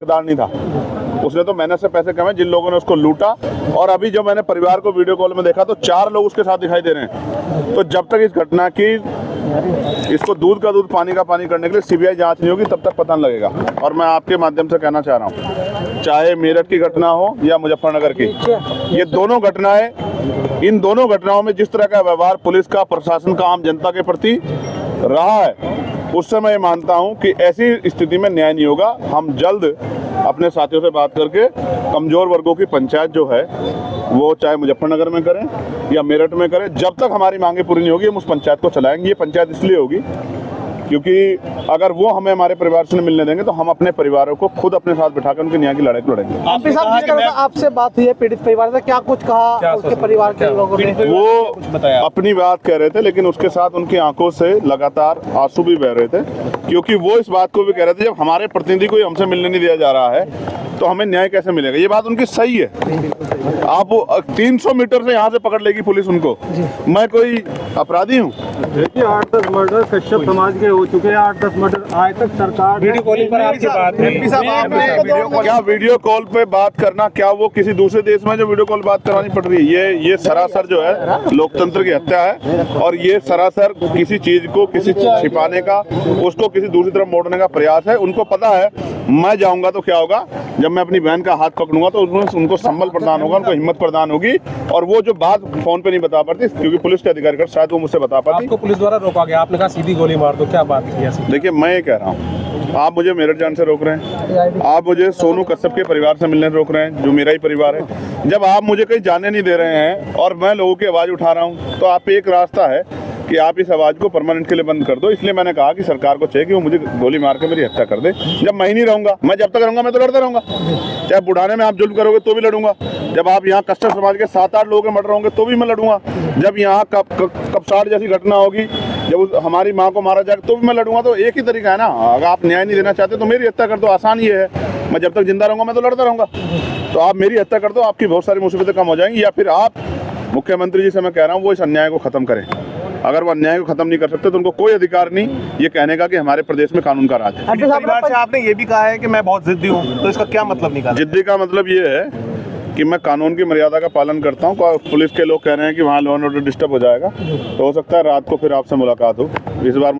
ठेकेदार नहीं था, उसने तो मेहनत से पैसे कमाए जिन लोगों ने उसको लूटा। और अभी जब मैंने परिवार को वीडियो कॉल में देखा तो 4 लोग उसके साथ दिखाई दे रहे हैं। तो जब तक इस घटना की इसको दूध का दूध पानी का पानी करने के लिए सीबीआई जांच नहीं होगी तब तक पता नहीं लगेगा। और मैं आपके माध्यम से कहना चाह रहा हूँ, चाहे मेरठ की घटना हो या मुजफ्फरनगर की, ये दोनों घटनाएं, इन दोनों घटनाओं में जिस तरह का व्यवहार पुलिस का, प्रशासन का आम जनता के प्रति रहा है, उससे मैं ये मानता हूं कि ऐसी स्थिति में न्याय नहीं होगा। हम जल्द अपने साथियों से बात करके कमजोर वर्गों की पंचायत जो है वो चाहे मुजफ्फरनगर में करें या मेरठ में करें, जब तक हमारी मांगे पूरी नहीं होगी हम उस पंचायत को चलाएंगे। ये पंचायत इसलिए होगी क्योंकि अगर वो हमें हमारे परिवार से मिलने देंगे तो हम अपने परिवारों को खुद अपने साथ बिठाकर उनकी न्याय की लड़ाई लड़ेंगे। एमपी साहब, जिस तरह से आपसे बात हुई है पीड़ित परिवार से, क्या कुछ कहा उसके परिवार के लोगों ने? वो अपनी बात कह रहे थे, लेकिन उसके साथ उनकी आंखों से लगातार आंसू भी बह रहे थे, क्योंकि वो इस बात को भी कह रहे थे जब हमारे प्रतिनिधि को हमसे मिलने नहीं दिया जा रहा है तो हमें न्याय कैसे मिलेगा। ये बात उनकी सही है। आप 300 मीटर से यहाँ से पकड़ लेगी पुलिस उनको, मैं कोई अपराधी हूँ? देखिए 8-10 मर्डर कश्यप समाज के हो चुके हैं, 8-10 मर्डर आज तक सरकार वीडियो कॉलिंग पर आपकी बात है। क्या वीडियो कॉल पे बात करना, क्या वो किसी दूसरे देश में जो वीडियो कॉल बात करवानी पड़ रही है? ये सरासर जो है लोकतंत्र की हत्या है और ये सरासर किसी चीज को किसी छिपाने का, उसको किसी दूसरी तरफ मोड़ने का प्रयास है। उनको पता है मैं जाऊंगा तो क्या होगा, जब मैं अपनी बहन का हाथ पकड़ूंगा तो उनको संबल प्रदान होगा, उनको हिम्मत प्रदान होगी। और वो जो बात फोन पे नहीं बता पाती क्योंकि पुलिस के अधिकारी कर, शायद वो मुझसे बता पाती। आपको पुलिस द्वारा रोका गया, आपने कहा सीधी गोली मार दो, क्या बात की ऐसी? देखिए मैं ये कह रहा हूँ, आप मुझे मेरठ जाने से रोक रहे हैं, आप मुझे सोनू कश्यप के परिवार से मिलने से रोक रहे हैं जो मेरा ही परिवार है। जब आप मुझे कहीं जाने नहीं दे रहे हैं और मैं लोगों की आवाज़ उठा रहा हूँ तो आप पे एक रास्ता है कि आप इस आवाज़ को परमानेंट के लिए बंद कर दो। इसलिए मैंने कहा कि सरकार को चाहिए कि वो मुझे गोली मार के मेरी हत्या कर दे। जब मैं ही नहीं रहूँगा, मैं जब तक रहूँगा मैं तो लड़ता रहूँगा। चाहे बुढ़ाने में आप जुल्म करोगे तो भी लड़ूंगा, जब आप यहाँ कश्यप समाज के 7-8 लोगों के मर्डर होंगे तो भी मैं लड़ूंगा, जब यहाँ कपसाड़ जैसी घटना होगी, जब हमारी माँ को मारा जाएगा तो भी मैं लड़ूंगा। तो एक ही तरीका है ना, अगर आप न्याय नहीं देना चाहते तो मेरी हत्या कर दो। आसान ये है, मैं जब तक जिंदा रहूँगा मैं तो लड़ता रहूँगा। तो आप मेरी हत्या कर दो, आपकी बहुत सारी मुसीबतें कम हो जाएंगी। या फिर आप मुख्यमंत्री जी से मैं कह रहा हूँ वो इस अन्याय को खत्म करें। अगर वो अन्याय को खत्म नहीं कर सकते तो उनको कोई अधिकार नहीं ये कहने का कि हमारे प्रदेश में कानून का राज है। आपने ये भी कहा है कि मैं बहुत जिद्दी हूँ, तो इसका क्या मतलब निकाला? जिद्दी का मतलब ये है कि मैं कानून की मर्यादा का पालन करता हूँ। पुलिस के लोग कह रहे हैं कि वहाँ लॉ एंड ऑर्डर डिस्टर्ब हो जाएगा, तो हो सकता है रात को फिर आपसे मुलाकात हो। इस बार